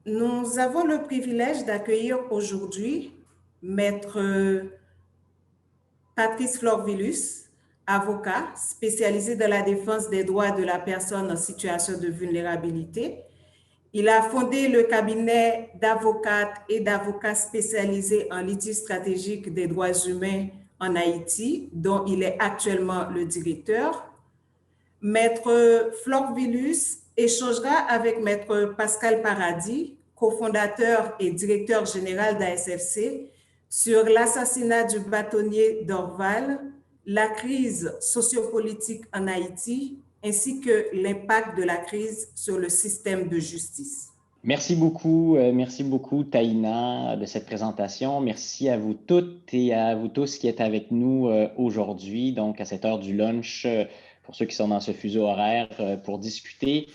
Nous avons le privilège d'accueillir aujourd'hui Maître Patrice Florvilus, avocat spécialisé dans la défense des droits de la personne en situation de vulnérabilité. Il a fondé le cabinet d'avocates et d'avocats spécialisés en litige stratégique des droits humains en Haïti, dont il est actuellement le directeur. Maître Florvilus échangera avec Maître Pascal Paradis, cofondateur et directeur général d'ASFC, sur l'assassinat du bâtonnier Dorval, la crise sociopolitique en Haïti, ainsi que l'impact de la crise sur le système de justice. Merci beaucoup, Taïna, de cette présentation. Merci à vous toutes et à vous tous qui êtes avec nous aujourd'hui, donc à cette heure du lunch, pour ceux qui sont dans ce fuseau horaire, pour discuter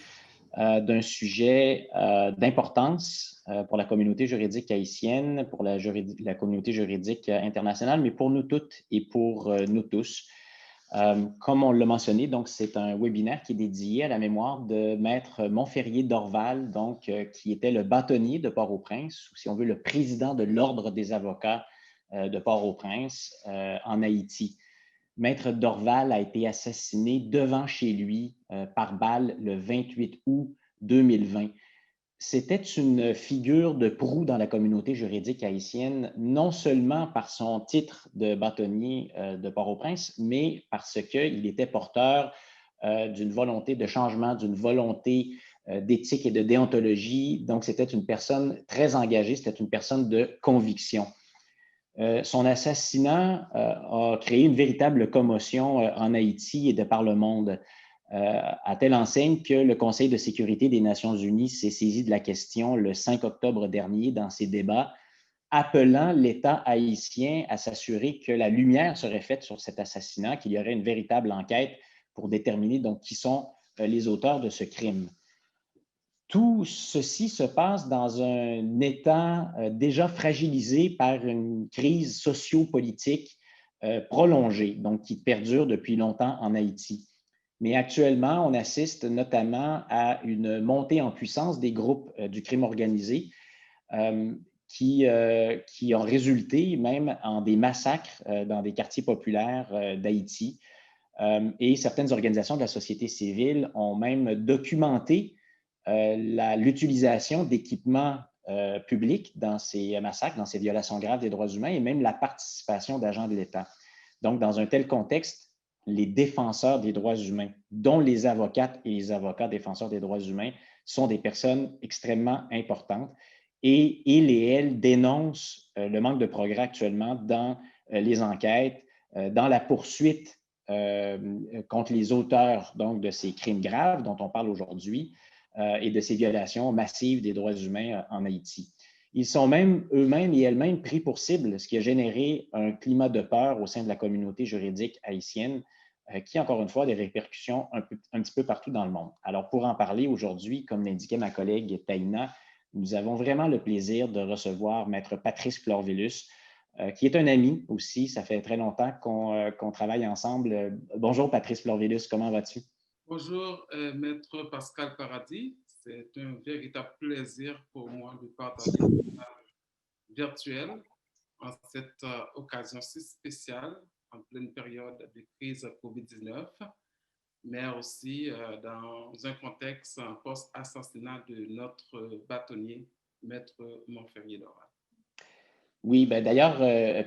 d'un sujet d'importance pour la communauté juridique haïtienne, pour la communauté juridique internationale, mais pour nous toutes et pour nous tous. Comme on l'a mentionné, donc c'est un webinaire qui est dédié à la mémoire de Maître Montferrier Dorval, donc, qui était le bâtonnier de Port-au-Prince, ou si on veut, le président de l'Ordre des avocats de Port-au-Prince en Haïti. Maître Dorval a été assassiné devant chez lui par balle le 28 août 2020. C'était une figure de proue dans la communauté juridique haïtienne, non seulement par son titre de bâtonnier de Port-au-Prince, mais parce qu'il était porteur d'une volonté de changement, d'une volonté d'éthique et de déontologie. Donc, c'était une personne très engagée, c'était une personne de conviction. Son assassinat a créé une véritable commotion en Haïti et de par le monde, à telle enseigne que le Conseil de sécurité des Nations unies s'est saisi de la question le 5 octobre dernier dans ses débats, appelant l'État haïtien à s'assurer que la lumière serait faite sur cet assassinat, qu'il y aurait une véritable enquête pour déterminer donc qui sont les auteurs de ce crime. Tout ceci se passe dans un État déjà fragilisé par une crise socio-politique prolongée, donc qui perdure depuis longtemps en Haïti. Mais actuellement, on assiste notamment à une montée en puissance des groupes du crime organisé qui ont résulté même en des massacres dans des quartiers populaires d'Haïti. Et certaines organisations de la société civile ont même documenté l'utilisation d'équipements publics dans ces massacres, dans ces violations graves des droits humains et même la participation d'agents de l'État. Donc, dans un tel contexte, les défenseurs des droits humains, dont les avocates et les avocats défenseurs des droits humains, sont des personnes extrêmement importantes et ils et elles dénoncent le manque de progrès actuellement dans les enquêtes, dans la poursuite contre les auteurs donc, de ces crimes graves dont on parle aujourd'hui et de ces violations massives des droits humains en Haïti. Ils sont même eux-mêmes et elles-mêmes pris pour cible, ce qui a généré un climat de peur au sein de la communauté juridique haïtienne qui, encore une fois, a des répercussions un petit peu partout dans le monde. Alors, pour en parler aujourd'hui, comme l'indiquait ma collègue Taïna, nous avons vraiment le plaisir de recevoir Maître Patrice Florvilus, qui est un ami aussi. Ça fait très longtemps qu'on travaille ensemble. Bonjour, Patrice Florvilus, comment vas-tu? Bonjour, Maître Pascal Paradis. C'est un véritable plaisir pour moi de partager virtuel en cette occasion si spéciale, en pleine période de crise COVID-19, mais aussi dans un contexte post-assassinat de notre bâtonnier, Maître Montferrier Dorval. Oui, ben d'ailleurs,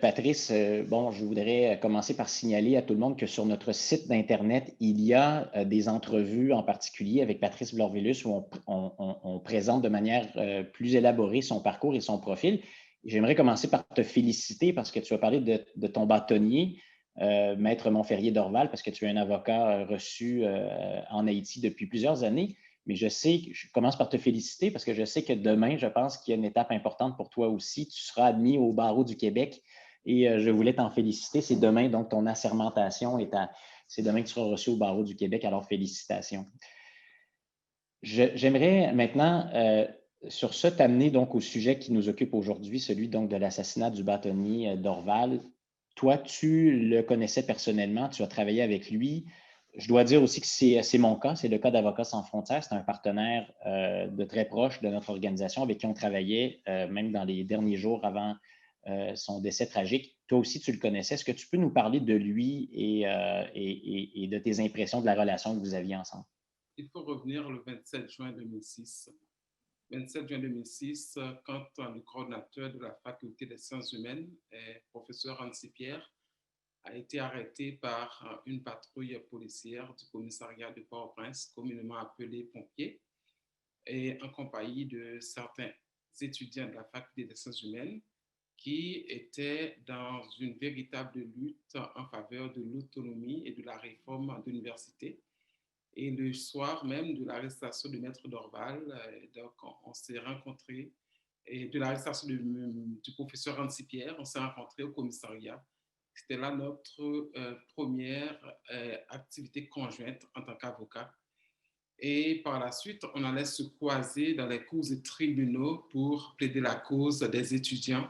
Patrice, bon, je voudrais commencer par signaler à tout le monde que sur notre site d'Internet, il y a des entrevues en particulier avec Patrice Florvilus où on présente de manière plus élaborée son parcours et son profil. J'aimerais commencer par te féliciter parce que tu as parlé de ton bâtonnier, Maître Montferrier Dorval, parce que tu es un avocat reçu en Haïti depuis plusieurs années. Mais je commence par te féliciter parce que je sais que demain, je pense qu'il y a une étape importante pour toi aussi. Tu seras admis au barreau du Québec et je voulais t'en féliciter. C'est demain, donc, ton assermentation c'est demain que tu seras reçu au barreau du Québec. Alors, félicitations. J'aimerais maintenant, sur ce, t'amener donc au sujet qui nous occupe aujourd'hui, celui donc de l'assassinat du bâtonnier Dorval. Toi, tu le connaissais personnellement, tu as travaillé avec lui. Je dois dire aussi que c'est mon cas, c'est le cas d'Avocats sans frontières. C'est un partenaire de très proche de notre organisation avec qui on travaillait même dans les derniers jours avant son décès tragique. Toi aussi, tu le connaissais. Est-ce que tu peux nous parler de lui et de tes impressions de la relation que vous aviez ensemble? Il faut revenir le 27 juin 2006. 27 juin 2006, quand le coordinateur de la faculté des sciences humaines, professeur Hansi Pierre, a été arrêté par une patrouille policière du commissariat de Port-au-Prince, communément appelé pompiers, et en compagnie de certains étudiants de la faculté des sciences humaines qui étaient dans une véritable lutte en faveur de l'autonomie et de la réforme de l'université. Et le soir même de l'arrestation de Maître Dorval, donc on s'est rencontrés, et de l'arrestation du professeur Hansi Pierre, on s'est rencontrés au commissariat. C'était là notre première activité conjointe en tant qu'avocat. Et par la suite, on allait se croiser dans les cours et tribunaux pour plaider la cause des étudiants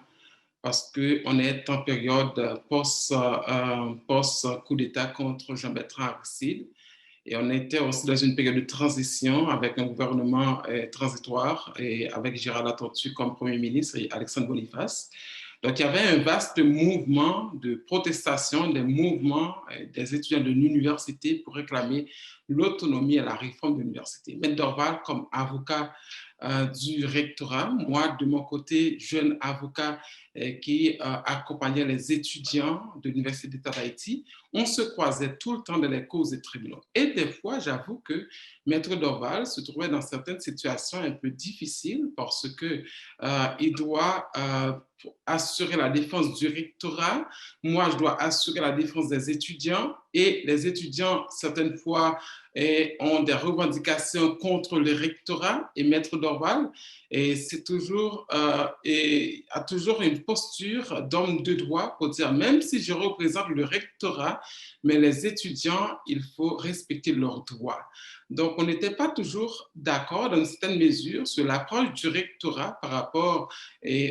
parce qu'on est en période post-coup d'État contre Jean-Bertrand Aristide. Et on était aussi dans une période de transition avec un gouvernement transitoire et avec Gérald Latortue comme Premier ministre et Alexandre Boniface. Donc, il y avait un vaste mouvement de protestation, des mouvements des étudiants de l'université pour réclamer l'autonomie et la réforme de l'université. Maître Dorval, comme avocat du rectorat, moi, de mon côté, jeune avocat qui accompagnait les étudiants de l'Université d'État d'Haïti, on se croisait tout le temps dans les causes et tribunaux. Et des fois, j'avoue que Maître Dorval se trouvait dans certaines situations un peu difficiles parce qu'il doit assurer la défense du rectorat. Moi, je dois assurer la défense des étudiants et les étudiants, certaines fois, ont des revendications contre le rectorat et Maître Dorval. Et c'est toujours, et a toujours une posture d'homme de droit pour dire, même si je représente le rectorat, mais les étudiants, il faut respecter leurs droits. Donc, on n'était pas toujours d'accord dans une certaine mesure sur l'approche du rectorat par rapport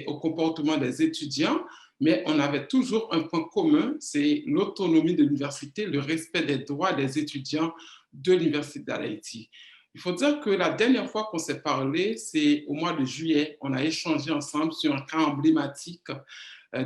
au comportement des étudiants, mais on avait toujours un point commun, c'est l'autonomie de l'université, le respect des droits des étudiants de l'Université d'Haïti. Il faut dire que la dernière fois qu'on s'est parlé, c'est au mois de juillet. On a échangé ensemble sur un cas emblématique.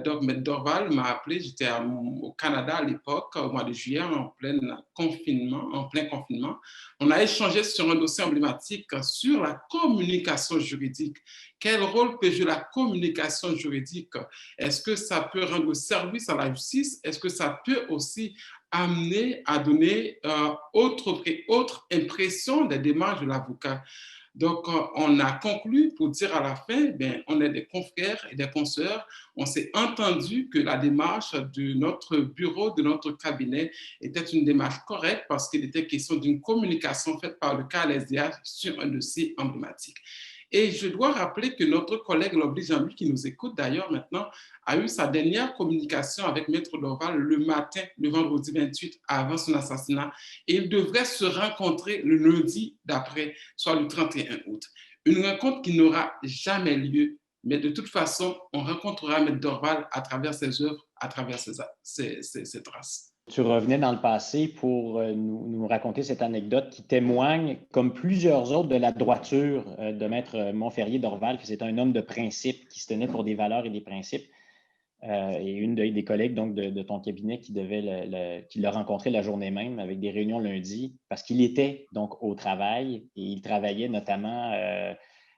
Donc, Maître Dorval m'a appelé, j'étais au Canada à l'époque, au mois de juillet, en plein confinement. On a échangé sur un dossier emblématique sur la communication juridique. Quel rôle peut jouer la communication juridique? Est-ce que ça peut rendre service à la justice? Est-ce que ça peut aussi amener à donner autre impression des démarches de l'avocat? Donc, on a conclu pour dire à la fin, on est des confrères et des consoeurs. On s'est entendu que la démarche de notre bureau, de notre cabinet, était une démarche correcte parce qu'il était question d'une communication faite par le KLSDH sur un dossier emblématique. Et je dois rappeler que notre collègue Lobly Jean-Louis, qui nous écoute d'ailleurs maintenant, a eu sa dernière communication avec Maître Dorval le matin, le vendredi 28, avant son assassinat. Et ils devraient se rencontrer le lundi d'après, soit le 31 août. Une rencontre qui n'aura jamais lieu. Mais de toute façon, on rencontrera Maître Dorval à travers ses œuvres, à travers ses traces. Tu revenais dans le passé pour nous raconter cette anecdote qui témoigne, comme plusieurs autres, de la droiture de Maître Montferrier Dorval, que c'est un homme de principe qui se tenait pour des valeurs et des principes. Et une des collègues donc, de ton cabinet qui l'a rencontré la journée même avec des réunions lundi, parce qu'il était donc au travail et il travaillait notamment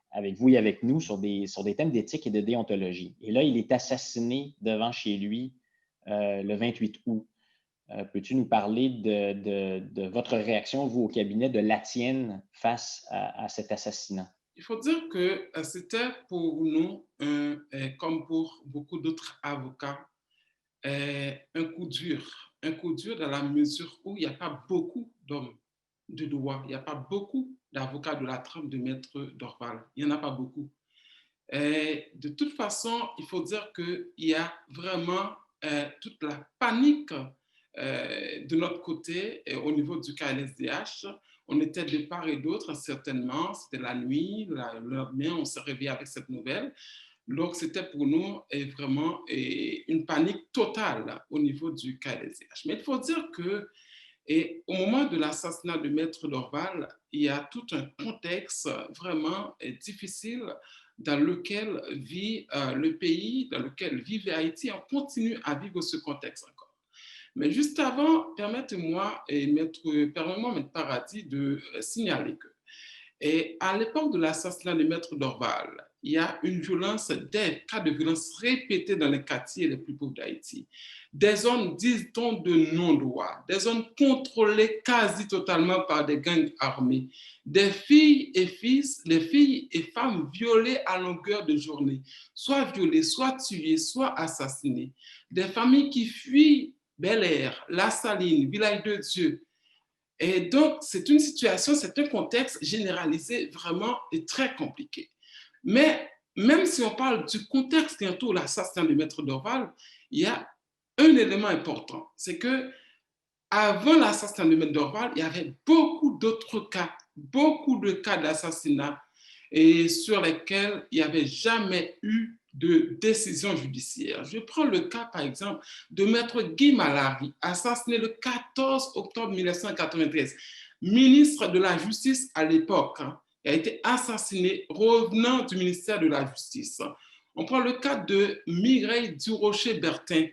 avec vous et avec nous sur des thèmes d'éthique et de déontologie. Et là, il est assassiné devant chez lui le 28 août. Peux-tu nous parler de votre réaction, vous, au cabinet, de la tienne face à cet assassinat? Il faut dire que c'était pour nous, comme pour beaucoup d'autres avocats, un coup dur dans la mesure où il n'y a pas beaucoup d'hommes de droit, il n'y a pas beaucoup d'avocats de la trempe de Maître Dorval, il n'y en a pas beaucoup. De toute façon, il faut dire qu'il y a vraiment toute la panique de notre côté au niveau du KLSDH. On était de part et d'autre, certainement. C'était la nuit, le lendemain, on s'est réveillé avec cette nouvelle. Donc, c'était pour nous vraiment une panique totale au niveau du KLSDH. Mais il faut dire que Et au moment de l'assassinat de Maître Dorval, il y a tout un contexte vraiment difficile dans lequel vit le pays, dans lequel vit Haïti. On continue à vivre ce contexte encore. Mais juste avant, permettez-moi, Maître Paradis, de signaler que et à l'époque de l'assassinat de Maître Dorval, il y a une violence, des cas de violence répétés dans les quartiers les plus pauvres d'Haïti. Des zones, dit-on, de non-droit, des zones contrôlées quasi totalement par des gangs armés, des filles et fils, des filles et femmes violées à longueur de journée, soit violées, soit tuées, soit assassinées, des familles qui fuient Bel-Air, La Saline, Village de Dieu. Et donc, c'est une situation, c'est un contexte généralisé vraiment et très compliqué. Mais même si on parle du contexte qui entoure l'assassinat de Maître Dorval, il y a un élément important, c'est que avant l'assassinat de Maître Dorval, il y avait beaucoup d'autres cas, beaucoup de cas d'assassinat et sur lesquels il n'y avait jamais eu de décision judiciaire. Je prends le cas, par exemple, de Maître Guy Malary, assassiné le 14 octobre 1993, ministre de la Justice à l'époque, il a été assassiné revenant du ministère de la Justice. On prend le cas de Mireille Durocher-Bertin.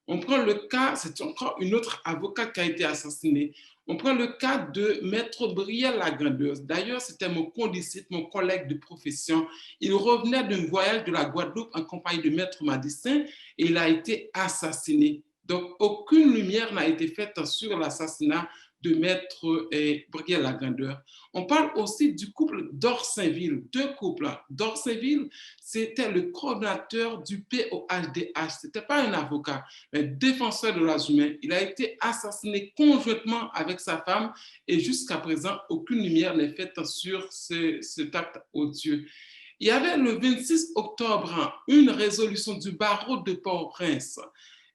On prend le cas, c'est encore une autre avocate qui a été assassinée. On prend le cas de Maître Brielle Lagrandeuse. D'ailleurs, c'était mon condisciple, mon collègue de profession. Il revenait d'un voyage de la Guadeloupe en compagnie de Maître Madissin et il a été assassiné. Donc, aucune lumière n'a été faite sur l'assassinat de Maître Brielle Lagrandeuse. On parle aussi du couple d'Orsainville, deux couples. D'Orsainville, c'était le coordinateur du POHDH. Ce n'était pas un avocat, mais défenseur de droits humains. Il a été assassiné conjointement avec sa femme et jusqu'à présent, aucune lumière n'est faite sur cet acte odieux. Il y avait le 26 octobre une résolution du barreau de Port-au-Prince.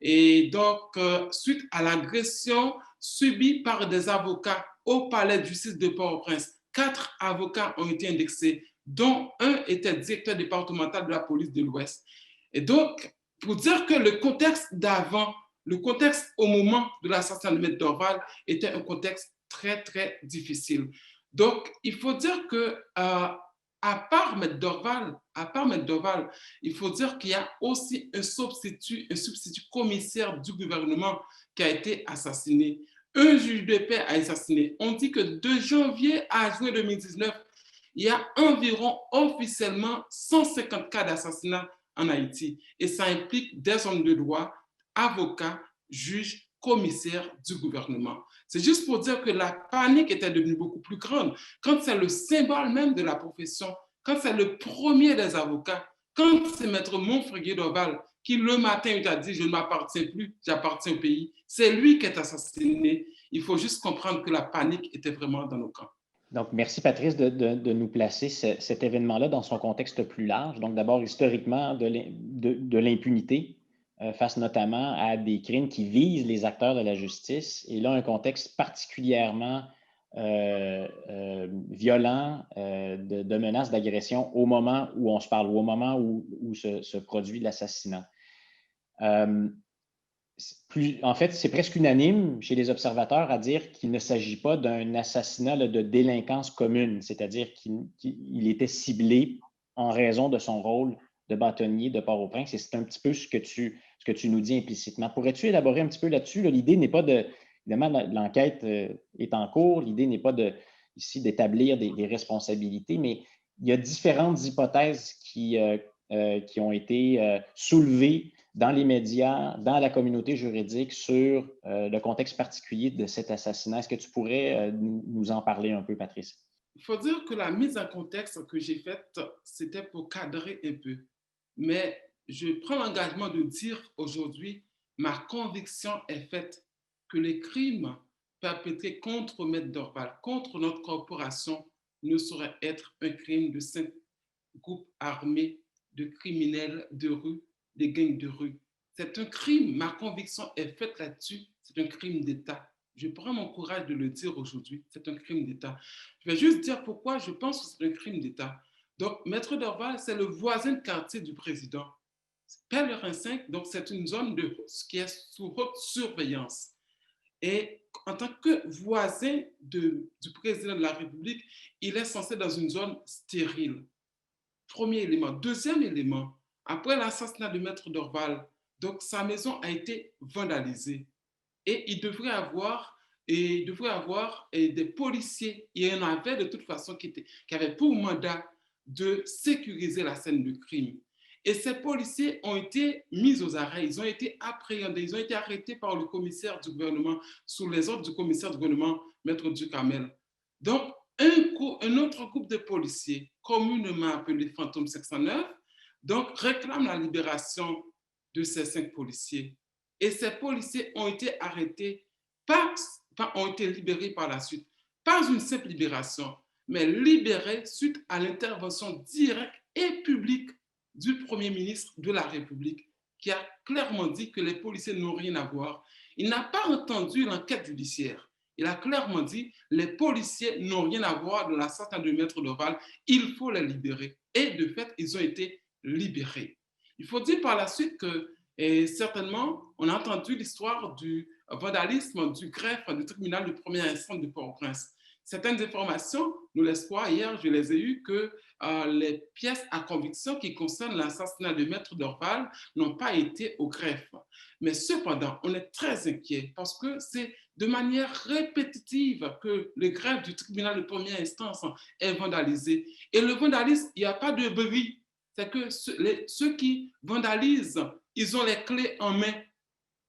Et donc, suite à l'agression subie par des avocats au palais de justice de Port-au-Prince, 4 avocats ont été indexés, dont un était directeur départemental de la police de l'Ouest. Et donc, pour dire que le contexte d'avant, le contexte au moment de l'assassinat de Maître Dorval était un contexte très, très difficile. Donc, il faut dire que à part Maître Dorval, il faut dire qu'il y a aussi un substitut commissaire du gouvernement qui a été assassiné. Un juge de paix a été assassiné. On dit que de janvier à juin 2019, il y a environ officiellement 150 cas d'assassinat en Haïti. Et ça implique des hommes de droit, avocats, juges, commissaires du gouvernement. C'est juste pour dire que la panique était devenue beaucoup plus grande. Quand c'est le symbole même de la profession, quand c'est le premier des avocats, quand c'est Maître Monfréguier Dorval qui le matin il t'a dit « je ne m'appartiens plus, j'appartiens au pays », c'est lui qui est assassiné. Il faut juste comprendre que la panique était vraiment dans nos camps. Donc, merci Patrice de nous placer cet événement-là dans son contexte plus large. Donc, d'abord, historiquement, de l'impunité face notamment à des crimes qui visent les acteurs de la justice. Et là, un contexte particulièrement violent de menaces d'agression au moment où on se parle, ou au moment où se produit l'assassinat. En fait, c'est presque unanime chez les observateurs à dire qu'il ne s'agit pas d'un assassinat de délinquance commune, c'est-à-dire qu'il était ciblé en raison de son rôle de bâtonnier de Port-au-Prince, et c'est un petit peu ce que tu nous dis implicitement. Pourrais-tu élaborer un petit peu là-dessus? L'idée n'est pas de... Évidemment, l'enquête est en cours, l'idée n'est pas ici d'établir des responsabilités, mais il y a différentes hypothèses qui ont été soulevées dans les médias, dans la communauté juridique sur le contexte particulier de cet assassinat. Est-ce que tu pourrais nous en parler un peu, Patrice? Il faut dire que la mise en contexte que j'ai faite, c'était pour cadrer un peu. Mais je prends l'engagement de dire aujourd'hui, ma conviction est faite que les crimes perpétrés contre Maître Dorval, contre notre corporation, ne sauraient être un crime de 5 groupes armés de criminels de rue, des gangs de rue. C'est un crime, ma conviction est faite là-dessus, c'est un crime d'État. Je prends mon courage de le dire aujourd'hui, c'est un crime d'État. Je vais juste dire pourquoi je pense que c'est un crime d'État. Donc, Maître Dorval, c'est le voisin de quartier du président. Pèlerin 5, donc c'est une zone qui est sous haute surveillance. Et en tant que voisin du président de la République, il est censé être dans une zone stérile. Premier élément. Deuxième élément, après l'assassinat de Maître Dorval, donc sa maison a été vandalisée et il devrait avoir des policiers. Il y en avait de toute façon qui avaient pour mandat de sécuriser la scène du crime. Et ces policiers ont été mis aux arrêts, ils ont été appréhendés, ils ont été arrêtés par le commissaire du gouvernement, sous les ordres du commissaire du gouvernement, Maître Duhamel. Donc, un autre groupe de policiers, communément appelé Fantôme 509, donc réclame la libération de ces 5 policiers. Et ces policiers ont été arrêtés, ont été libérés par la suite. Pas une simple libération, mais libérés suite à l'intervention directe et publique du Premier ministre de la République, qui a clairement dit que les policiers n'ont rien à voir. Il n'a pas entendu l'enquête judiciaire. Il a clairement dit les policiers n'ont rien à voir dans l'assassinat de Maître Dorval, il faut les libérer. Et de fait, ils ont été libérés. Il faut dire par la suite que, et certainement, on a entendu l'histoire du vandalisme du greffe du tribunal de première instance de Port-au-Prince. Certaines informations, nous laissent croire, hier je les ai eues, que les pièces à conviction qui concernent l'assassinat de Maître Dorval n'ont pas été au greffe. Mais cependant, on est très inquiet parce que c'est de manière répétitive que le greffe du tribunal de première instance est vandalisé. Et le vandalisme, il n'y a pas de bris. C'est que ceux qui vandalisent, ils ont les clés en main.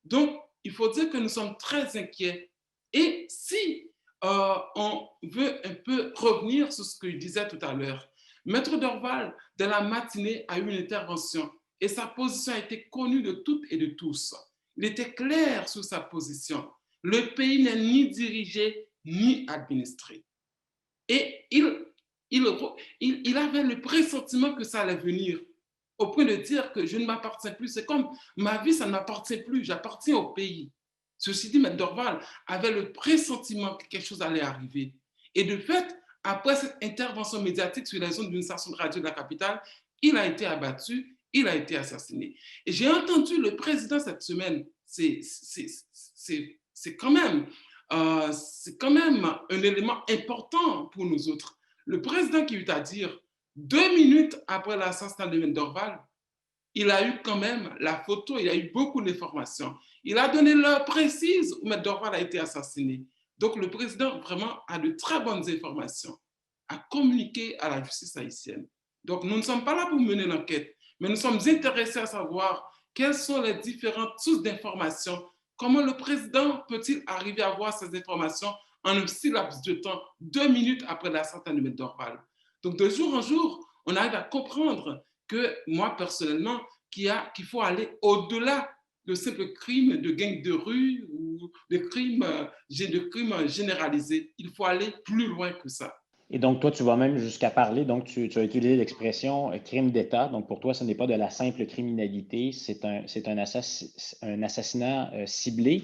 Donc, il faut dire que nous sommes très inquiets. Et si on veut un peu revenir sur ce que je disais tout à l'heure, Maître Dorval, de la matinée, a eu une intervention et sa position a été connue de toutes et de tous. Il était clair sur sa position. Le pays n'est ni dirigé ni administré. Et il avait le pressentiment que ça allait venir, au point de dire que je ne m'appartiens plus. C'est comme ma vie, ça ne m'appartient plus, j'appartiens au pays. Ceci dit, Maître Dorval avait le pressentiment que quelque chose allait arriver. Et de fait, après cette intervention médiatique sur les ondes d'une station de radio de la capitale, il a été abattu, il a été assassiné. Et j'ai entendu le président cette semaine, c'est quand même un élément important pour nous autres. Le président qui eut à dire, 2 minutes après l'assassinat de Maître Dorval, il a eu quand même la photo, il a eu beaucoup d'informations. Il a donné l'heure précise où Maître Dorval a été assassiné. Donc, le président vraiment a de très bonnes informations à communiquer à la justice haïtienne. Donc, nous ne sommes pas là pour mener l'enquête, mais nous sommes intéressés à savoir quelles sont les différentes sources d'informations. Comment le président peut-il arriver à avoir ces informations en un si laps de temps, 2 minutes après l'assassinat de Maître Dorval? Donc, de jour en jour, on arrive à comprendre que moi, personnellement, qu'il faut aller au-delà de simples crimes de gangs de rue ou de crimes généralisés. Il faut aller plus loin que ça. Et donc, toi, tu vas même jusqu'à parler, donc tu as utilisé l'expression crime d'État. Donc, pour toi, ce n'est pas de la simple criminalité, c'est un assassinat ciblé.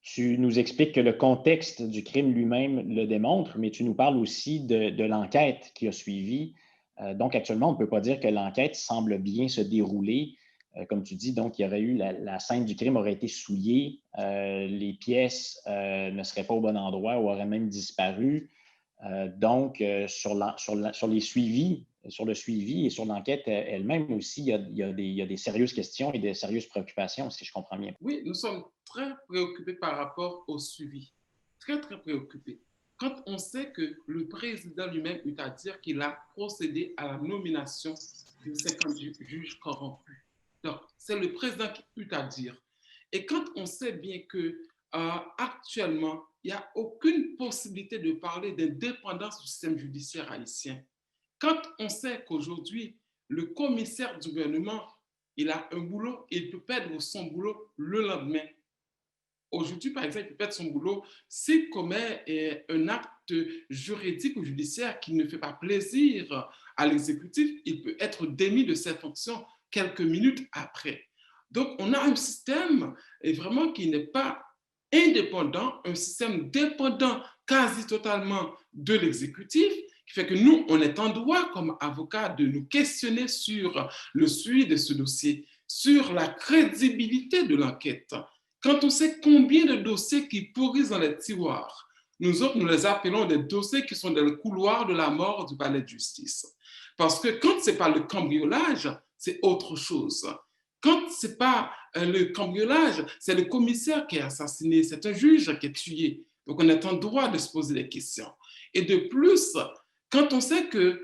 Tu nous expliques que le contexte du crime lui-même le démontre, mais tu nous parles aussi de l'enquête qui a suivi. Donc, actuellement, on ne peut pas dire que l'enquête semble bien se dérouler. Comme tu dis, donc, il y aurait eu la scène du crime aurait été souillée, les pièces ne seraient pas au bon endroit ou auraient même disparu. Donc, sur le suivi et sur l'enquête elle-même aussi, il y a des sérieuses questions et des sérieuses préoccupations, si je comprends bien. Oui, nous sommes très préoccupés par rapport au suivi. Très, très préoccupés. Quand on sait que le président lui-même eut à dire qu'il a procédé à la nomination de 50 juges corrompus. Donc, c'est le président qui eut à dire. Et quand on sait bien que actuellement, il n'y a aucune possibilité de parler d'indépendance du système judiciaire haïtien. Quand on sait qu'aujourd'hui, le commissaire du gouvernement, il a un boulot et il peut perdre son boulot le lendemain. Aujourd'hui, par exemple, il peut perdre son boulot s'il commet un acte juridique ou judiciaire qui ne fait pas plaisir à l'exécutif, il peut être démis de ses fonctions quelques minutes après. Donc, on a un système vraiment qui n'est pas indépendant, un système dépendant quasi totalement de l'exécutif, qui fait que nous, on est en droit comme avocat de nous questionner sur le suivi de ce dossier, sur la crédibilité de l'enquête. quand on sait combien de dossiers qui pourrissent dans les tiroirs, nous autres, nous les appelons des dossiers qui sont dans le couloir de la mort du palais de justice. Parce que quand ce n'est pas le cambriolage, c'est autre chose. Quand ce n'est pas le cambriolage, c'est le commissaire qui est assassiné, c'est un juge qui est tué. Donc, on est en droit de se poser des questions. Et de plus, quand on sait que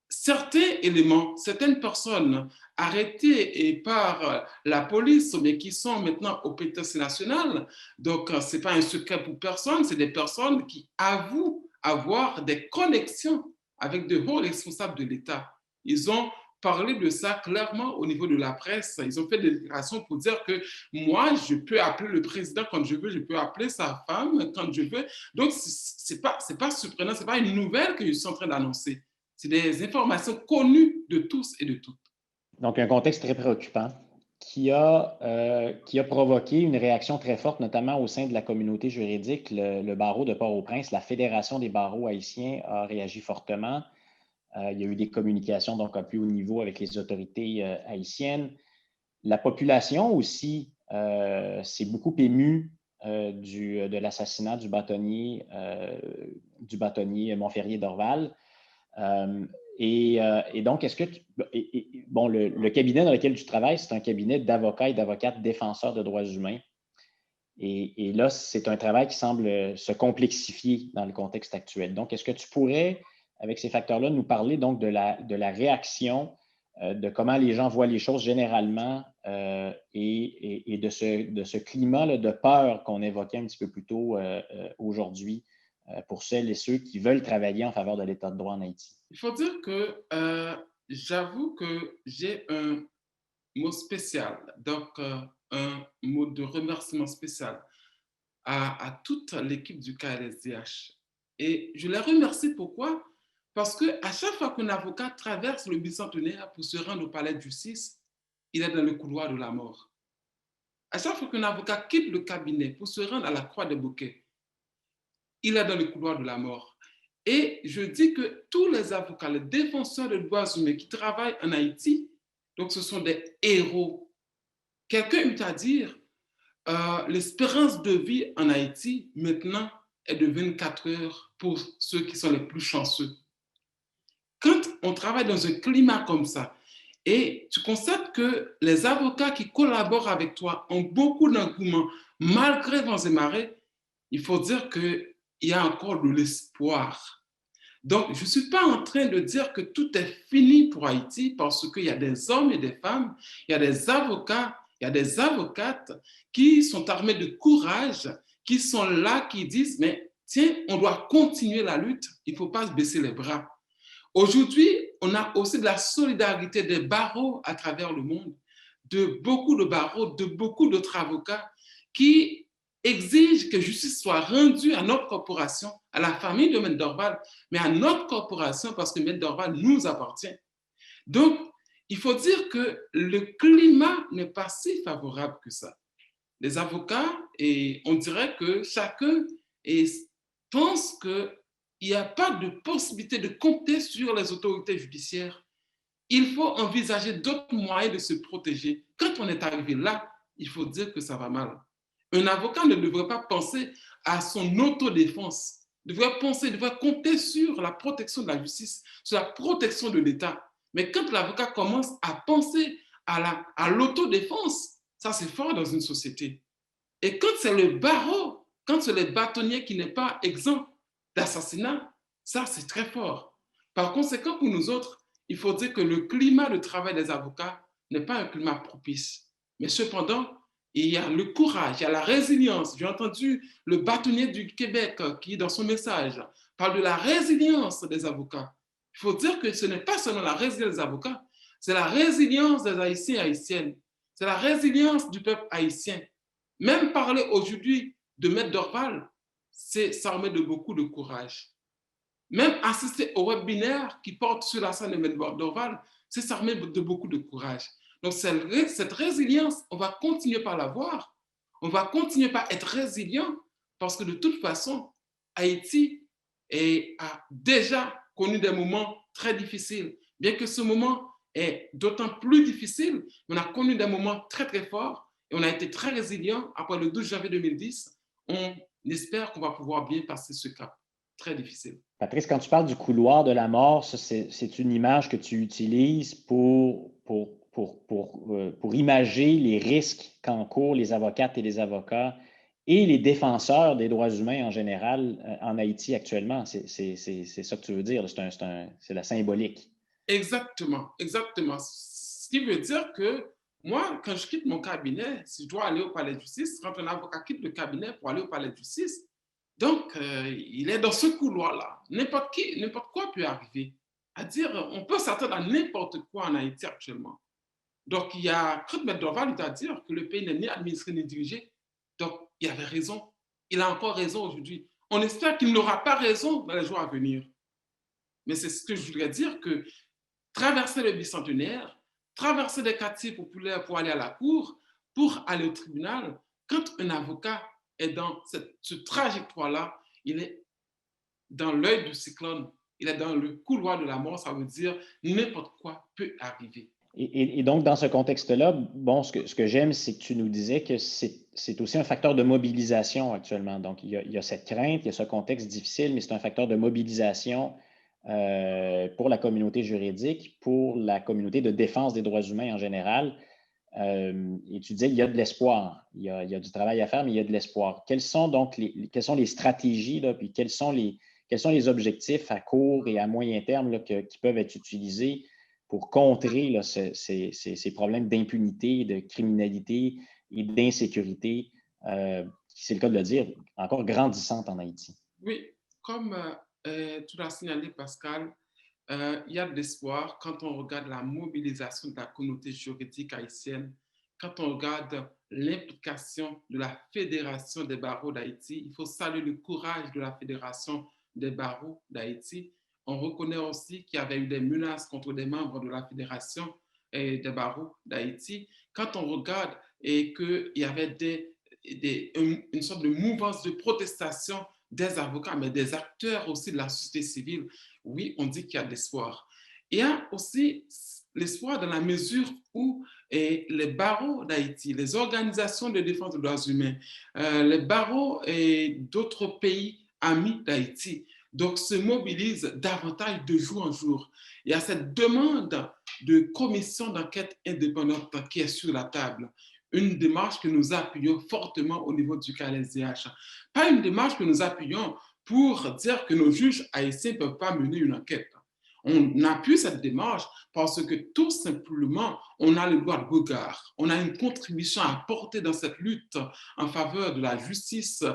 certains éléments, certaines personnes arrêtées par la police, mais qui sont maintenant au pénitencier national, donc ce n'est pas un secret pour personne, c'est des personnes qui avouent avoir des connexions avec de hauts responsables de l'État. Ils ont parlé de ça clairement au niveau de la presse. Ils ont fait des déclarations pour dire que moi, je peux appeler le président quand je veux, je peux appeler sa femme quand je veux. Donc, ce n'est pas surprenant, ce n'est pas une nouvelle que je suis en train d'annoncer. C'est des informations connues de tous et de toutes. Donc, un contexte très préoccupant qui a provoqué une réaction très forte, notamment au sein de la communauté juridique. Le barreau de Port-au-Prince, la Fédération des barreaux haïtiens a réagi fortement. Il y a eu des communications donc à plus haut niveau avec les autorités haïtiennes. La population aussi s'est beaucoup émue de l'assassinat du bâtonnier Montferrier Dorval. Et donc, est-ce que le cabinet dans lequel tu travailles, c'est un cabinet d'avocats et d'avocates défenseurs de droits humains. Et là, c'est un travail qui semble se complexifier dans le contexte actuel. Donc, est-ce que tu pourrais, avec ces facteurs-là, nous parler donc de la réaction, de comment les gens voient les choses généralement et de ce climat là, de peur qu'on évoquait un petit peu plus tôt aujourd'hui pour celles et ceux qui veulent travailler en faveur de l'État de droit en Haïti? Il faut dire que j'avoue que j'ai un mot spécial, donc un mot de remerciement spécial à toute l'équipe du KLSDH. Et je les remercie pourquoi? Parce qu'à chaque fois qu'un avocat traverse le bicentenaire pour se rendre au palais de justice, il est dans le couloir de la mort. À chaque fois qu'un avocat quitte le cabinet pour se rendre à la Croix des Bouquets, il est dans le couloir de la mort. Et je dis que tous les avocats, les défenseurs des droits humains qui travaillent en Haïti, donc ce sont des héros. Quelqu'un eut à dire, l'espérance de vie en Haïti, maintenant, est de 24 heures pour ceux qui sont les plus chanceux. Quand on travaille dans un climat comme ça, et tu constates que les avocats qui collaborent avec toi ont beaucoup d'engouement, malgré vents et marées, il faut dire qu'il y a encore de l'espoir. Donc, je ne suis pas en train de dire que tout est fini pour Haïti parce qu'il y a des hommes et des femmes, il y a des avocats, il y a des avocates qui sont armés de courage, qui sont là, qui disent, mais tiens, on doit continuer la lutte, il ne faut pas se baisser les bras. Aujourd'hui, on a aussi de la solidarité des barreaux à travers le monde, de beaucoup de barreaux, de beaucoup d'autres avocats qui exigent que justice soit rendue à notre corporation, à la famille de Maître Dorval, mais à notre corporation parce que Maître Dorval nous appartient. Donc, il faut dire que le climat n'est pas si favorable que ça. Les avocats, et on dirait que chacun pense qu'il n'y a pas de possibilité de compter sur les autorités judiciaires. Il faut envisager d'autres moyens de se protéger. Quand on est arrivé là, il faut dire que ça va mal. Un avocat ne devrait pas penser à son autodéfense. Il devrait compter sur la protection de la justice, sur la protection de l'État. Mais quand l'avocat commence à penser à l'autodéfense, ça c'est fort dans une société. Et quand c'est le barreau, quand c'est le bâtonnier qui n'est pas exempt d'assassinat, ça c'est très fort. Par conséquent, pour nous autres, il faut dire que le climat de travail des avocats n'est pas un climat propice. Mais cependant, il y a le courage, il y a la résilience. J'ai entendu le bâtonnier du Québec qui, dans son message, parle de la résilience des avocats. Il faut dire que ce n'est pas seulement la résilience des avocats, c'est la résilience des Haïtiens et Haïtiennes. C'est la résilience du peuple haïtien. Même parler aujourd'hui de Maître Dorval, c'est s'armer de beaucoup de courage. Même assister au webinaire qui porte sur la scène de Maître Dorval, c'est s'armer de beaucoup de courage. Donc, cette résilience, on va continuer par la voir. On va continuer par être résilient parce que de toute façon, Haïti a déjà connu des moments très difficiles. Bien que ce moment est d'autant plus difficile, on a connu des moments très, très forts et on a été très résilients. Après le 12 janvier 2010, on espère qu'on va pouvoir bien passer ce cap très difficile. Patrice, quand tu parles du couloir de la mort, c'est une image que tu utilises pour imager les risques qu'encourent les avocates et les avocats et les défenseurs des droits humains en général en Haïti actuellement. C'est ça que tu veux dire, c'est la symbolique. Exactement, exactement. Ce qui veut dire que moi, quand je quitte mon cabinet, si je dois aller au palais de justice, quand un avocat quitte le cabinet pour aller au palais de justice, donc il est dans ce couloir-là. N'importe qui, n'importe quoi peut arriver. À dire, on peut s'attendre à n'importe quoi en Haïti actuellement. Donc, il y a Claude Dorval qui a dit que le pays n'est ni administré ni dirigé. Donc, il avait raison. Il a encore raison aujourd'hui. On espère qu'il n'aura pas raison dans les jours à venir. Mais c'est ce que je voudrais dire, que traverser le bicentenaire, traverser des quartiers populaires pour aller à la cour, pour aller au tribunal, quand un avocat est dans ce trajectoire-là, il est dans l'œil du cyclone, il est dans le couloir de la mort, ça veut dire n'importe quoi peut arriver. Et donc, dans ce contexte-là, bon, ce que j'aime, c'est que tu nous disais que c'est aussi un facteur de mobilisation actuellement. Donc, il y a cette crainte, il y a ce contexte difficile, mais c'est un facteur de mobilisation pour la communauté juridique, pour la communauté de défense des droits humains en général. Et tu disais qu'il y a de l'espoir. Il y a du travail à faire, mais il y a de l'espoir. Quelles sont les stratégies, là, puis quels sont les objectifs à court et à moyen terme là, qui peuvent être utilisés pour contrer là, ces problèmes d'impunité, de criminalité et d'insécurité, c'est le cas de le dire, encore grandissantes en Haïti? Oui, comme tu l'as signalé, Pascal, il y a de l'espoir quand on regarde la mobilisation de la communauté juridique haïtienne, quand on regarde l'implication de la Fédération des barreaux d'Haïti. Il faut saluer le courage de la Fédération des barreaux d'Haïti. On reconnaît aussi qu'il y avait eu des menaces contre des membres de la Fédération des barreaux d'Haïti. Quand on regarde et qu'il y avait une sorte de mouvance de protestation des avocats, mais des acteurs aussi de la société civile, oui, on dit qu'il y a de l'espoir. Il y a aussi l'espoir dans la mesure où les barreaux d'Haïti, les organisations de défense des droits humains, les barreaux d'autres pays amis d'Haïti, donc se mobilisent davantage de jour en jour. Il y a cette demande de commission d'enquête indépendante qui est sur la table. Une démarche que nous appuyons fortement au niveau du KLSDH. Pas une démarche que nous appuyons pour dire que nos juges haïtiens ne peuvent pas mener une enquête. On appuie cette démarche parce que tout simplement, on a le droit de regard. On a une contribution à apporter dans cette lutte en faveur de la justice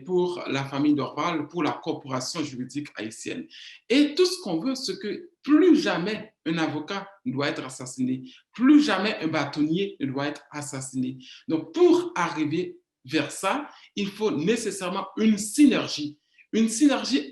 pour la famille Dorval, pour la corporation juridique haïtienne. Et tout ce qu'on veut, c'est que plus jamais un avocat ne doit être assassiné, plus jamais un bâtonnier ne doit être assassiné. Donc, pour arriver vers ça, il faut nécessairement une synergie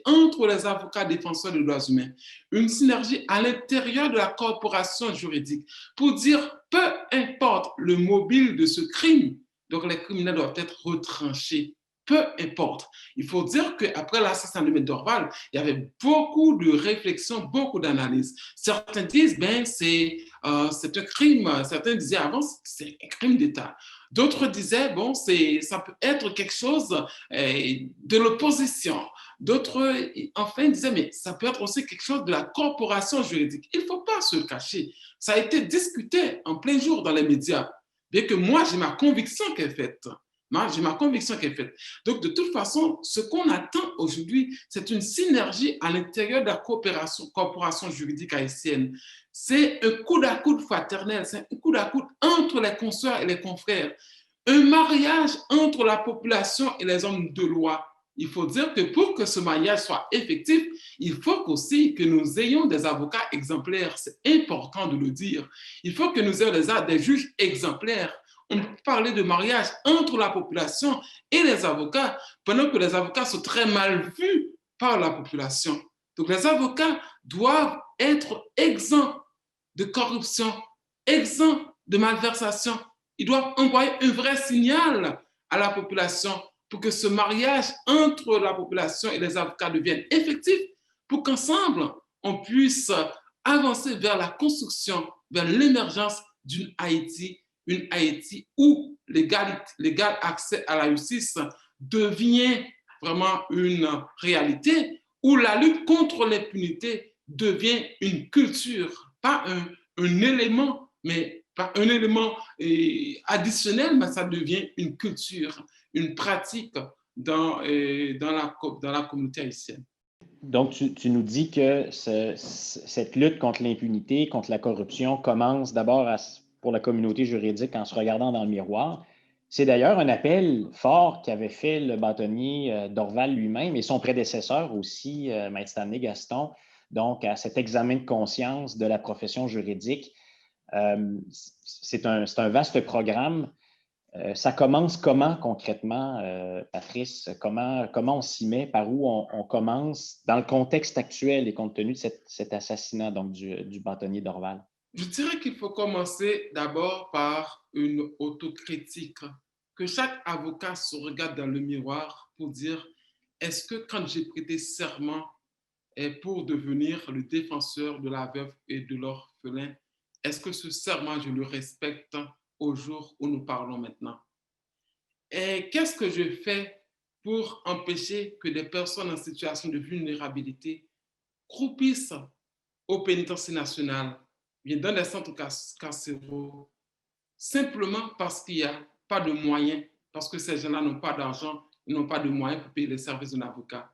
entre les avocats défenseurs des droits humains, une synergie à l'intérieur de la corporation juridique pour dire peu importe le mobile de ce crime, donc les criminels doivent être retranchés. Peu importe. Il faut dire qu'après l'assassinat de M. Dorval, il y avait beaucoup de réflexions, beaucoup d'analyses. Certains disent, c'est un crime. Certains disaient avant, c'est un crime d'État. D'autres disaient, ça peut être quelque chose de l'opposition. D'autres, enfin, disaient, mais ça peut être aussi quelque chose de la corporation juridique. Il ne faut pas se le cacher. Ça a été discuté en plein jour dans les médias. Bien que moi, j'ai ma conviction qu'elle est faite. Donc, de toute façon, ce qu'on attend aujourd'hui, c'est une synergie à l'intérieur de la corporation juridique haïtienne. C'est un coude à coude fraternel, c'est un coude à coude entre les consoeurs et les confrères. Un mariage entre la population et les hommes de loi. Il faut dire que pour que ce mariage soit effectif, il faut aussi que nous ayons des avocats exemplaires. C'est important de le dire. Il faut que nous ayons des juges exemplaires. On peut parler de mariage entre la population et les avocats, pendant que les avocats sont très mal vus par la population. Donc les avocats doivent être exempts de corruption, exempts de malversation. Ils doivent envoyer un vrai signal à la population pour que ce mariage entre la population et les avocats devienne effectif, pour qu'ensemble, on puisse avancer vers la construction, vers l'émergence d'une Haïti une Haïti où l'égal accès à la justice devient vraiment une réalité, où la lutte contre l'impunité devient une culture, pas un élément, mais pas un élément additionnel, mais ça devient une culture, une pratique dans la communauté haïtienne. Donc, tu nous dis que cette lutte contre l'impunité, contre la corruption commence d'abord pour la communauté juridique en se regardant dans le miroir. C'est d'ailleurs un appel fort qu'avait fait le bâtonnier Dorval lui-même et son prédécesseur aussi, Maître Stanley Gaston, donc à cet examen de conscience de la profession juridique. C'est un vaste programme. Ça commence comment concrètement, Patrice? Comment on s'y met? Par où on commence dans le contexte actuel et compte tenu de cet assassinat donc, du bâtonnier Dorval? Je dirais qu'il faut commencer d'abord par une autocritique, que chaque avocat se regarde dans le miroir pour dire est-ce que quand j'ai prêté serment pour devenir le défenseur de la veuve et de l'orphelin, est-ce que ce serment, je le respecte au jour où nous parlons maintenant? Et qu'est-ce que je fais pour empêcher que des personnes en situation de vulnérabilité croupissent au pénitencier national, bien dans des centres carcéraux, simplement parce qu'il n'y a pas de moyens, parce que ces gens-là n'ont pas d'argent, ils n'ont pas de moyens pour payer les services d'un avocat?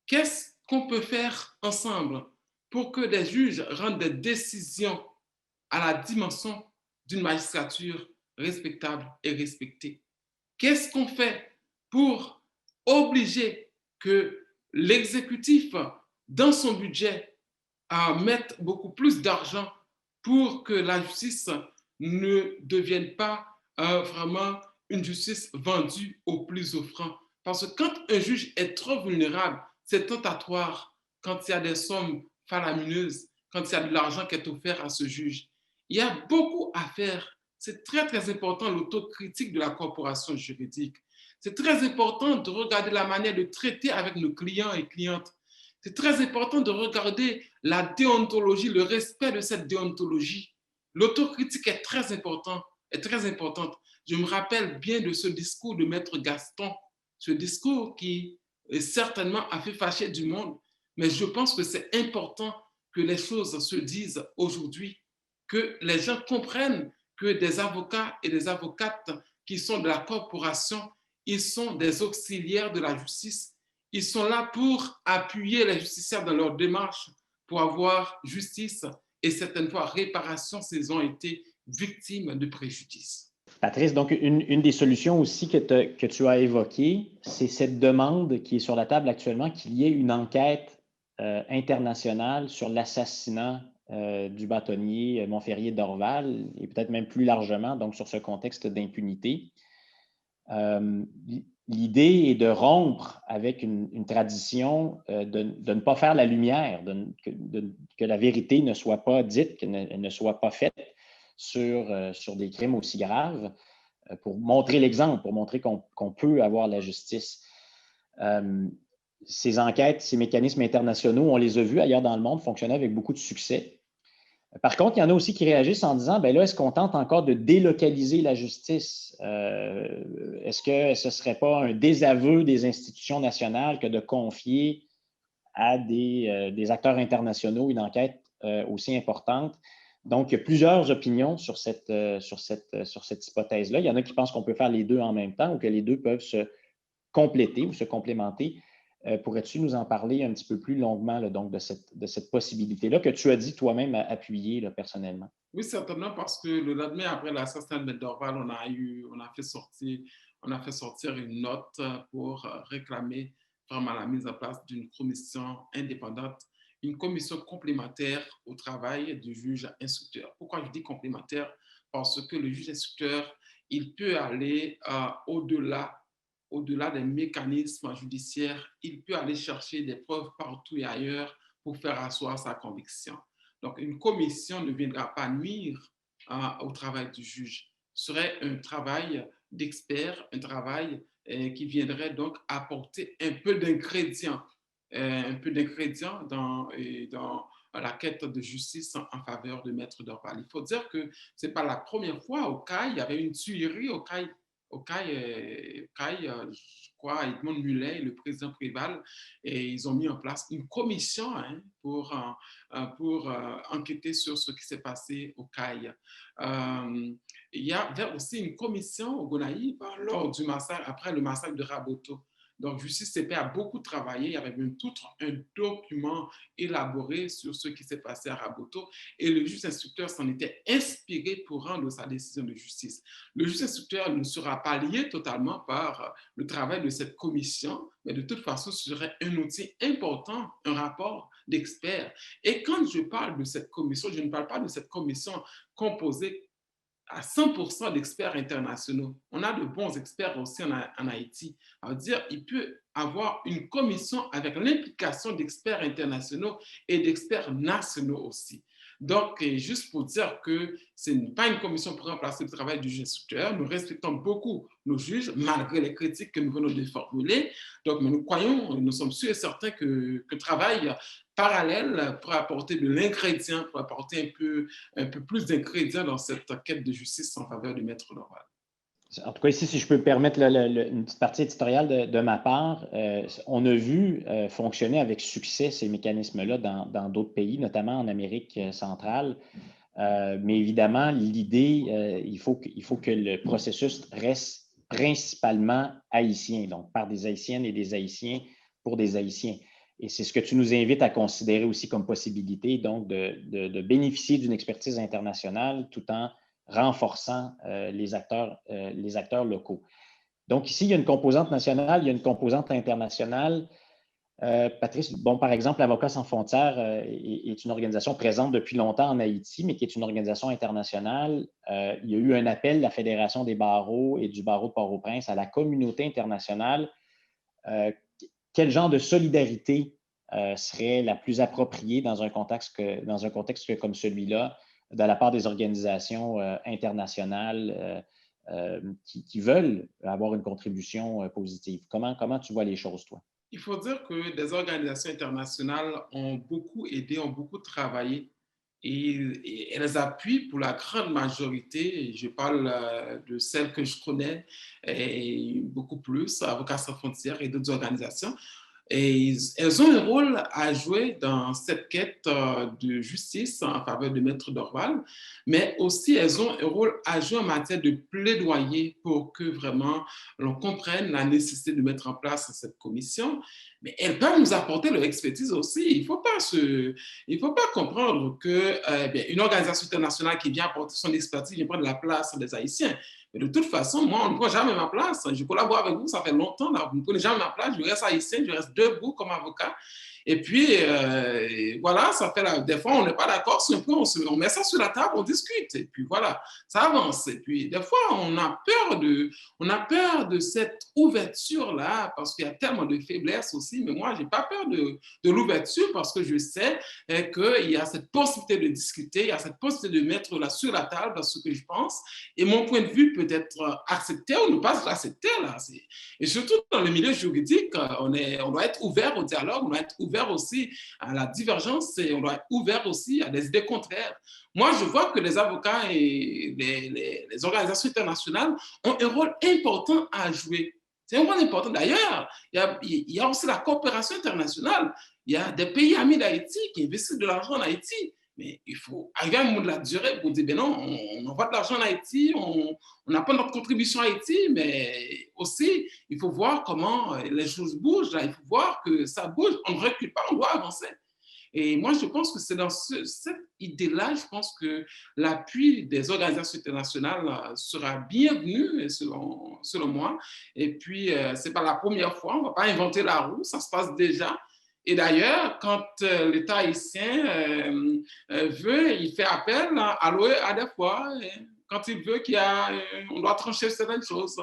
Qu'est-ce qu'on peut faire ensemble pour que des juges rendent des décisions à la dimension d'une magistrature respectable et respectée? Qu'est-ce qu'on fait pour obliger que l'exécutif, dans son budget, mette beaucoup plus d'argent pour que la justice ne devienne pas vraiment une justice vendue au plus offrant? Parce que quand un juge est trop vulnérable, c'est tentatoire quand il y a des sommes faramineuses, quand il y a de l'argent qui est offert à ce juge. Il y a beaucoup à faire. C'est très, très important l'autocritique de la corporation juridique. C'est très important de regarder la manière de traiter avec nos clients et clientes. C'est très important de regarder la déontologie, le respect de cette déontologie. L'autocritique est très importante, Je me rappelle bien de ce discours de Maître Gaston, ce discours qui certainement a fait fâcher du monde, mais je pense que c'est important que les choses se disent aujourd'hui, que les gens comprennent que des avocats et des avocates qui sont de la corporation, ils sont des auxiliaires de la justice. Ils sont là pour appuyer les justiciables dans leur démarche pour avoir justice et certaines fois réparation s'ils ont été victimes de préjudice. Patrice, donc une des solutions aussi que tu as évoquées, c'est cette demande qui est sur la table actuellement, qu'il y ait une enquête internationale sur l'assassinat du bâtonnier Montferrier Dorval et peut-être même plus largement donc sur ce contexte d'impunité. L'idée est de rompre avec une tradition de ne pas faire la lumière, que la vérité ne soit pas dite, qu'elle ne soit pas faite sur des crimes aussi graves, pour montrer l'exemple, pour montrer qu'on peut avoir la justice. Ces enquêtes, ces mécanismes internationaux, on les a vus ailleurs dans le monde fonctionner avec beaucoup de succès. Par contre, il y en a aussi qui réagissent en disant, ben là, est-ce qu'on tente encore de délocaliser la justice? Est-ce que ce ne serait pas un désaveu des institutions nationales que de confier à des acteurs internationaux une enquête aussi importante? Donc, il y a plusieurs opinions sur cette hypothèse-là. Il y en a qui pensent qu'on peut faire les deux en même temps ou que les deux peuvent se compléter ou se complémenter. Pourrais-tu nous en parler un petit peu plus longuement là, donc de cette possibilité-là que tu as dit toi-même appuyer là, personnellement? Oui, certainement, parce que le lendemain après l'assassinat de Dorval, on a fait sortir une note pour réclamer vraiment la mise en place d'une commission indépendante, une commission complémentaire au travail du juge instructeur. Pourquoi je dis complémentaire? Parce que le juge instructeur, il peut aller au-delà des mécanismes judiciaires, il peut aller chercher des preuves partout et ailleurs pour faire asseoir sa conviction. Donc, une commission ne viendra pas nuire au travail du juge. Ce serait un travail d'expert, un travail qui viendrait donc apporter un peu d'ingrédients la quête de justice en faveur de Maître Dorval. Il faut dire que ce n'est pas la première fois au CAI, il y avait une tuerie au CAI, je crois, Edmond Mulet et le président Préval, et ils ont mis en place une commission pour enquêter sur ce qui s'est passé au CAI. Il y avait aussi une commission au Gonaïves lors du massacre, après le massacre de Raboto. Donc, Justice CP a beaucoup travaillé. Il y avait même tout un document élaboré sur ce qui s'est passé à Raboto. Et le juge instructeur s'en était inspiré pour rendre sa décision de justice. Le juge instructeur ne sera pas lié totalement par le travail de cette commission, mais de toute façon, ce serait un outil important, un rapport d'experts. Et quand je parle de cette commission, je ne parle pas de cette commission composée à 100% d'experts internationaux. On a de bons experts aussi en Haïti. C'est-à-dire, il peut avoir une commission avec l'implication d'experts internationaux et d'experts nationaux aussi. Donc, juste pour dire que ce n'est pas une commission pour remplacer le travail du juge instructeur. Nous respectons beaucoup nos juges, malgré les critiques que nous venons de formuler. Donc, mais nous croyons, nous sommes sûrs et certains que le travail parallèle pour apporter de l'ingrédient, pour apporter un peu plus d'ingrédients dans cette quête de justice en faveur du Maître Dorval. En tout cas, ici, si je peux me permettre une petite partie éditoriale de ma part, on a vu fonctionner avec succès ces mécanismes-là dans d'autres pays, notamment en Amérique centrale. Mais évidemment, l'idée, il faut que le processus reste principalement haïtien, donc par des Haïtiennes et des Haïtiens pour des Haïtiens. Et c'est ce que tu nous invites à considérer aussi comme possibilité, donc de bénéficier d'une expertise internationale tout en renforçant les acteurs locaux. Donc ici, il y a une composante nationale, il y a une composante internationale. Patrice, bon, par exemple, Avocats sans frontières est une organisation présente depuis longtemps en Haïti, mais qui est une organisation internationale. Il y a eu un appel de la Fédération des barreaux et du barreau de Port-au-Prince à la communauté internationale. Quel genre de solidarité serait la plus appropriée dans un contexte comme celui-là, de la part des organisations internationales qui veulent avoir une contribution positive? Comment tu vois les choses, toi? Il faut dire que des organisations internationales ont beaucoup aidé, ont beaucoup travaillé et elles appuient pour la grande majorité. Je parle de celles que je connais et beaucoup plus, Avocats sans frontières et d'autres organisations. Et elles ont un rôle à jouer dans cette quête de justice en faveur de Maître Dorval, mais aussi elles ont un rôle à jouer en matière de plaidoyer pour que vraiment l'on comprenne la nécessité de mettre en place cette commission. Mais elles peuvent nous apporter leur expertise aussi. Il ne faut pas comprendre qu'une organisation internationale qui vient apporter son expertise vient prendre la place des Haïtiens. Mais de toute façon, moi, on ne prend jamais ma place. Je collabore avec vous, ça fait longtemps. Là. Vous ne prenez jamais ma place. Je reste haïtien, je reste debout comme avocat. Et puis, voilà, ça fait des fois, on n'est pas d'accord sur un point, on met ça sur la table, on discute. Et puis, voilà, ça avance. Et puis, des fois, on a peur de cette ouverture-là parce qu'il y a tellement de faiblesses aussi. Mais moi, je n'ai pas peur de l'ouverture parce que je sais qu'il y a cette possibilité de discuter, il y a cette possibilité de mettre là sur la table ce que je pense. Et mon point de vue peut être accepté ou ne pas accepté. Là. Et surtout dans le milieu juridique, on doit être ouvert au dialogue, on doit être ouvert aussi à la divergence et on doit être ouvert aussi à des idées contraires. Moi, je vois que les avocats et les organisations internationales ont un rôle important à jouer. C'est un rôle important. D'ailleurs, il y a aussi la coopération internationale. Il y a des pays amis d'Haïti qui investissent de l'argent en Haïti. Mais il faut arriver à un moment de la durée pour dire, ben non, on envoie de l'argent en Haïti, on apporte notre contribution à Haïti, mais aussi, il faut voir comment les choses bougent. Là. Il faut voir que ça bouge. On ne recule pas, on doit avancer. Et moi, je pense que c'est dans cette idée-là, je pense que l'appui des organisations internationales sera bienvenu, selon moi. Et puis, ce n'est pas la première fois, on ne va pas inventer la roue, ça se passe déjà. Et d'ailleurs, quand l'État haïtien veut, il fait appel à des fois, quand il veut on doit trancher certaines choses.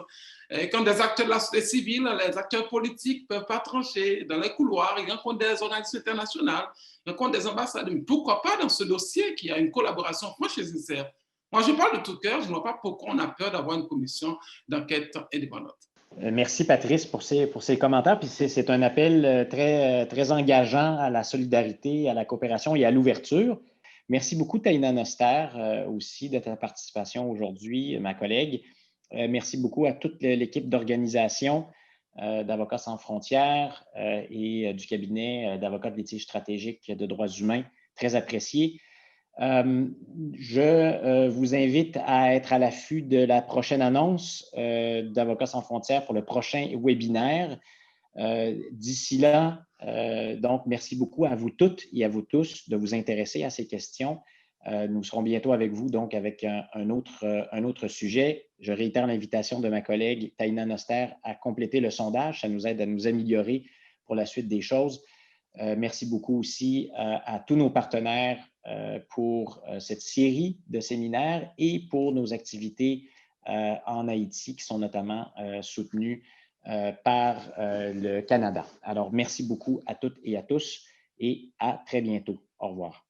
Et quand des acteurs de la société civile, les acteurs politiques ne peuvent pas trancher dans les couloirs, ils rencontrent des organisations internationales, ils rencontrent des ambassades. Mais pourquoi pas dans ce dossier qu'il y a une collaboration franche et sincère? Moi, je parle de tout cœur, je ne vois pas pourquoi on a peur d'avoir une commission d'enquête indépendante. Merci Patrice pour ces commentaires. Puis c'est un appel très engageant à la solidarité, à la coopération et à l'ouverture. Merci beaucoup Taïna Noster aussi de ta participation aujourd'hui, ma collègue. Merci beaucoup à toute l'équipe d'organisation d'Avocats sans frontières et du cabinet d'avocats de litige stratégique de droits humains, très apprécié. Je vous invite à être à l'affût de la prochaine annonce d'Avocats sans frontières pour le prochain webinaire. D'ici là, donc, merci beaucoup à vous toutes et à vous tous de vous intéresser à ces questions. Nous serons bientôt avec vous, donc, avec un autre sujet. Je réitère l'invitation de ma collègue Taïna Noster à compléter le sondage. Ça nous aide à nous améliorer pour la suite des choses. Merci beaucoup aussi à tous nos partenaires pour cette série de séminaires et pour nos activités en Haïti qui sont notamment soutenues par le Canada. Alors, merci beaucoup à toutes et à tous et à très bientôt. Au revoir.